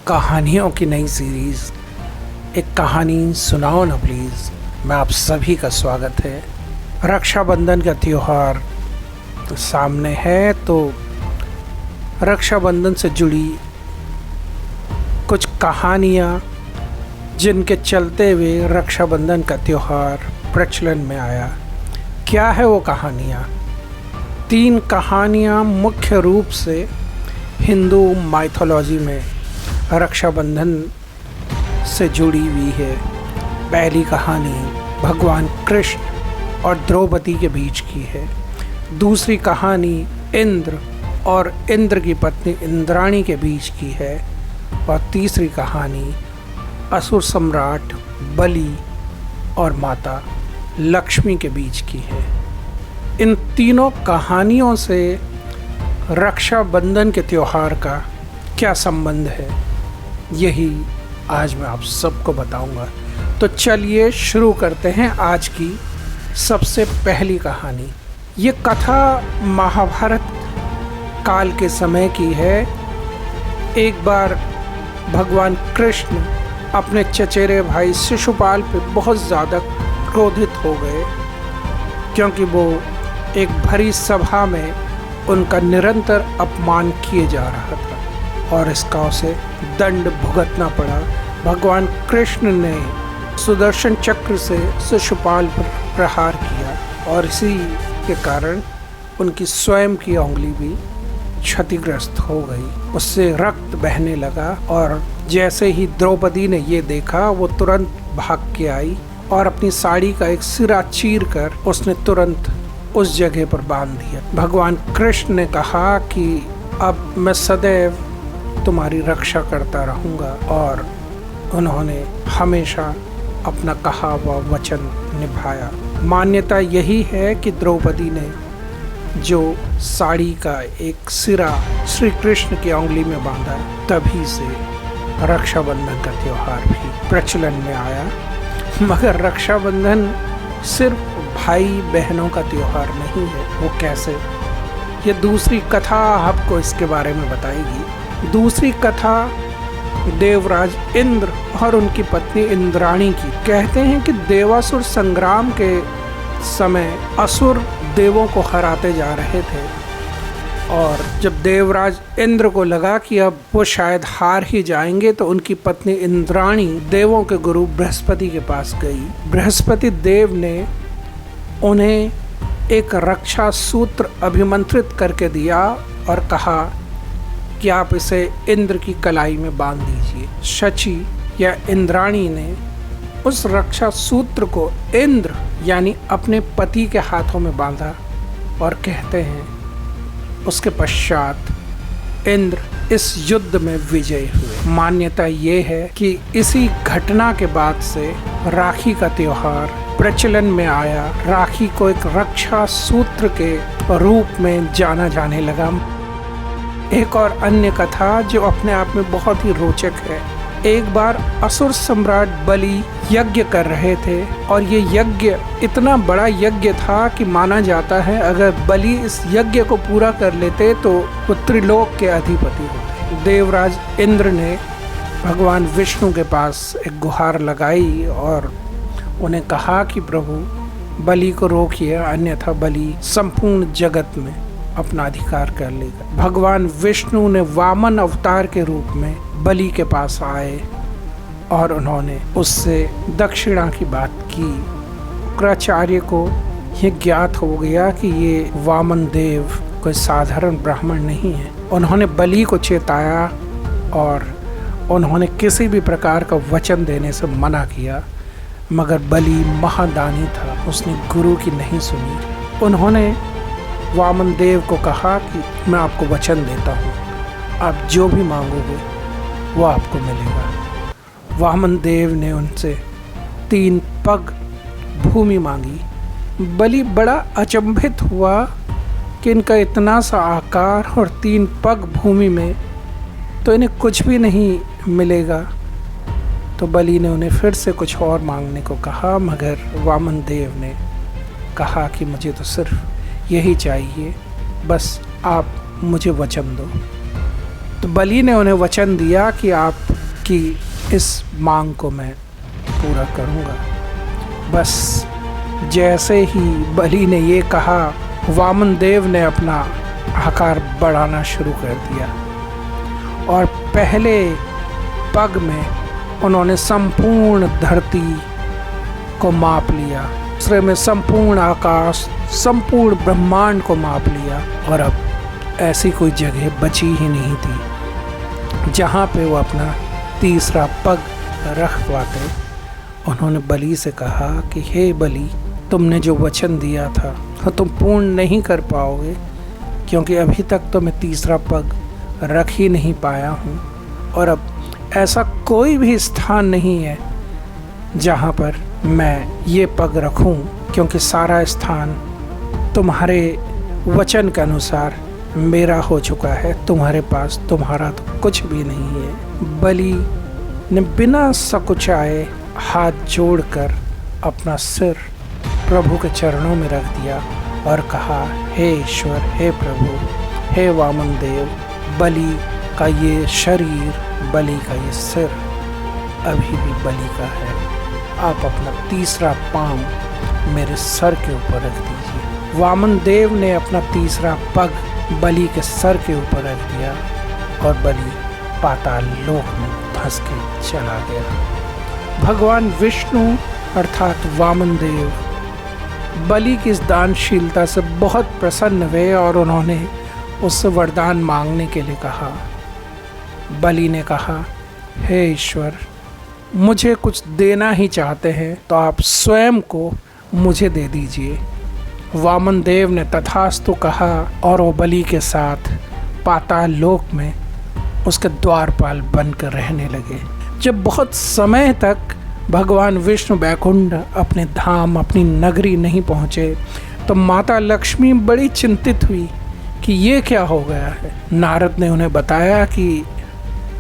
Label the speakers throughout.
Speaker 1: कहानियों की नई सीरीज़ एक कहानी सुनाओ ना प्लीज़ में आप सभी का स्वागत है। रक्षाबंधन का त्यौहार तो सामने है, तो रक्षाबंधन से जुड़ी कुछ कहानियाँ जिनके चलते हुए रक्षाबंधन का त्यौहार प्रचलन में आया। क्या है वो कहानियाँ? 3 कहानियाँ मुख्य रूप से हिंदू माइथोलॉजी में रक्षाबंधन से जुड़ी हुई है। पहली कहानी भगवान कृष्ण और द्रौपदी के बीच की है। दूसरी कहानी इंद्र और इंद्र की पत्नी इंद्राणी के बीच की है। और तीसरी कहानी असुर सम्राट बलि और माता लक्ष्मी के बीच की है। इन तीनों कहानियों से रक्षाबंधन के त्यौहार का क्या संबंध है, यही आज मैं आप सबको बताऊंगा। तो चलिए शुरू करते हैं आज की सबसे पहली कहानी। ये कथा महाभारत काल के समय की है। एक बार भगवान कृष्ण अपने चचेरे भाई शिशुपाल पे बहुत ज़्यादा क्रोधित हो गए, क्योंकि वो एक भरी सभा में उनका निरंतर अपमान किए जा रहा था और इसका उसे दंड भुगतना पड़ा। भगवान कृष्ण ने सुदर्शन चक्र से शिशुपाल पर प्रहार किया और इसी के कारण उनकी स्वयं की उंगली भी क्षतिग्रस्त हो गई। उससे रक्त बहने लगा और जैसे ही द्रौपदी ने ये देखा, वो तुरंत भाग के आई और अपनी साड़ी का एक सिरा चीर कर उसने तुरंत उस जगह पर बांध दिया। भगवान कृष्ण ने कहा कि अब मैं सदैव तुम्हारी रक्षा करता रहूँगा, और उन्होंने हमेशा अपना कहा हुआ वचन निभाया। मान्यता यही है कि द्रौपदी ने जो साड़ी का एक सिरा श्री कृष्ण की उंगली में बांधा, तभी से रक्षाबंधन का त्यौहार भी प्रचलन में आया। मगर रक्षाबंधन सिर्फ भाई बहनों का त्यौहार नहीं है। वो कैसे, ये दूसरी कथा आपको इसके बारे में बताएगी। दूसरी कथा देवराज इंद्र और उनकी पत्नी इंद्राणी की। कहते हैं कि देवासुर संग्राम के समय असुर देवों को हराते जा रहे थे, और जब देवराज इंद्र को लगा कि अब वो शायद हार ही जाएंगे, तो उनकी पत्नी इंद्राणी देवों के गुरु बृहस्पति के पास गई। बृहस्पति देव ने उन्हें एक रक्षा सूत्र अभिमंत्रित करके दिया और कहा कि आप इसे इंद्र की कलाई में बांध दीजिए। शची या इंद्राणी ने उस रक्षा सूत्र को इंद्र यानी अपने पति के हाथों में बांधा, और कहते हैं उसके पश्चात इंद्र इस युद्ध में विजयी हुए। मान्यता ये है कि इसी घटना के बाद से राखी का त्यौहार प्रचलन में आया। राखी को एक रक्षा सूत्र के रूप में जाना जाने लगा। एक और अन्य कथा जो अपने आप में बहुत ही रोचक है। एक बार असुर सम्राट बलि यज्ञ कर रहे थे, और ये यज्ञ इतना बड़ा यज्ञ था कि माना जाता है अगर बलि इस यज्ञ को पूरा कर लेते तो वो त्रिलोक के अधिपति होते। देवराज इंद्र ने भगवान विष्णु के पास एक गुहार लगाई और उन्हें कहा कि प्रभु बलि को रोकिए, अन्यथा बलि संपूर्ण जगत में अपना अधिकार कर लेगा। भगवान विष्णु ने वामन अवतार के रूप में बलि के पास आए और उन्होंने उससे दक्षिणा की बात की। शुक्राचार्य को यह ज्ञात हो गया कि ये वामन देव कोई साधारण ब्राह्मण नहीं है। उन्होंने बलि को चेताया और उन्होंने किसी भी प्रकार का वचन देने से मना किया, मगर बलि महादानी था, उसने गुरु की नहीं सुनी। उन्होंने वामन देव को कहा कि मैं आपको वचन देता हूँ, आप जो भी मांगोगे वो आपको मिलेगा। वामन देव ने उनसे 3 पग भूमि मांगी। बलि बड़ा अचंभित हुआ कि इनका इतना सा आकार और 3 पग भूमि में, तो इन्हें कुछ भी नहीं मिलेगा। तो बलि ने उन्हें फिर से कुछ और मांगने को कहा, मगर वामन देव ने कहा कि मुझे तो सिर्फ यही चाहिए, बस आप मुझे वचन दो। तो बलि ने उन्हें वचन दिया कि आप कि इस मांग को मैं पूरा करूँगा। बस जैसे ही बलि ने ये कहा, वामन देव ने अपना आकार बढ़ाना शुरू कर दिया और पहले पग में उन्होंने संपूर्ण धरती को माप लिया, दूसरे में संपूर्ण आकाश, संपूर्ण ब्रह्मांड को माप लिया और अब ऐसी कोई जगह बची ही नहीं थी जहाँ पे वो अपना तीसरा पग रख पाते। उन्होंने बलि से कहा कि हे बलि, तुमने जो वचन दिया था वो तुम पूर्ण नहीं कर पाओगे, क्योंकि अभी तक तो मैं तीसरा पग रख ही नहीं पाया हूँ और अब ऐसा कोई भी स्थान नहीं है जहाँ पर मैं ये पग रखूँ, क्योंकि सारा स्थान तुम्हारे वचन के अनुसार मेरा हो चुका है। तुम्हारे पास तुम्हारा तो कुछ भी नहीं है। बलि ने बिना सकुचाए हाथ जोड़कर अपना सिर प्रभु के चरणों में रख दिया और कहा, हे ईश्वर, हे प्रभु, हे वामन देव, बलि का ये शरीर, बलि का ये सिर अभी भी बलि का है। आप अपना तीसरा पांव मेरे सर के ऊपर रख दीजिए। वामन देव ने अपना तीसरा पग बलि के सर के ऊपर रख दिया और बलि पाताल लोक में धंस के चला गया। भगवान विष्णु अर्थात वामन देव बलि की इस दानशीलता से बहुत प्रसन्न हुए और उन्होंने उससे वरदान मांगने के लिए कहा। बलि ने कहा, हे ईश्वर, मुझे कुछ देना ही चाहते हैं तो आप स्वयं को मुझे दे दीजिए। वामन देव ने तथास्तु कहा और वो बलि के साथ पाताल लोक में उसके द्वारपाल बनकर रहने लगे। जब बहुत समय तक भगवान विष्णु बैकुंठ अपने धाम, अपनी नगरी नहीं पहुँचे तो माता लक्ष्मी बड़ी चिंतित हुई कि ये क्या हो गया है। नारद ने उन्हें बताया कि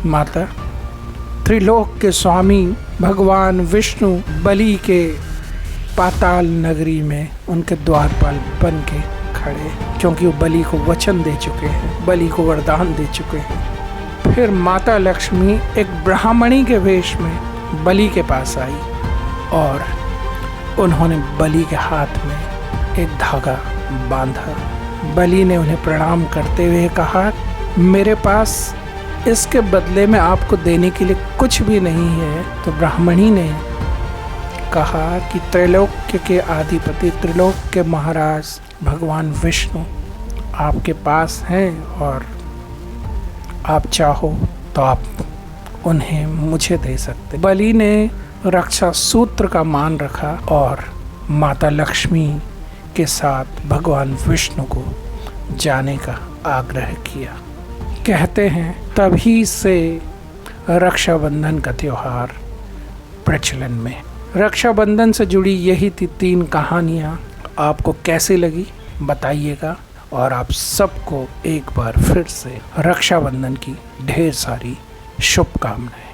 Speaker 1: माता, त्रिलोक के स्वामी भगवान विष्णु बलि के पाताल नगरी में उनके द्वारपाल बन के खड़े, क्योंकि वो बलि को वचन दे चुके हैं, बलि को वरदान दे चुके हैं। फिर माता लक्ष्मी एक ब्राह्मणी के वेश में बलि के पास आई और उन्होंने बलि के हाथ में एक धागा बांधा। बलि ने उन्हें प्रणाम करते हुए कहा, मेरे पास इसके बदले में आपको देने के लिए कुछ भी नहीं है। तो ब्राह्मणी ने कहा कि त्रैलोक्य के अधिपति, त्रिलोक के महाराज भगवान विष्णु आपके पास हैं और आप चाहो तो आप उन्हें मुझे दे सकते। बलि ने रक्षा सूत्र का मान रखा और माता लक्ष्मी के साथ भगवान विष्णु को जाने का आग्रह किया। कहते हैं तभी से रक्षाबंधन का त्योहार प्रचलन में। रक्षाबंधन से जुड़ी यही थी 3 कहानियाँ। आपको कैसी लगी बताइएगा और आप सबको एक बार फिर से रक्षाबंधन की ढेर सारी शुभकामनाएं।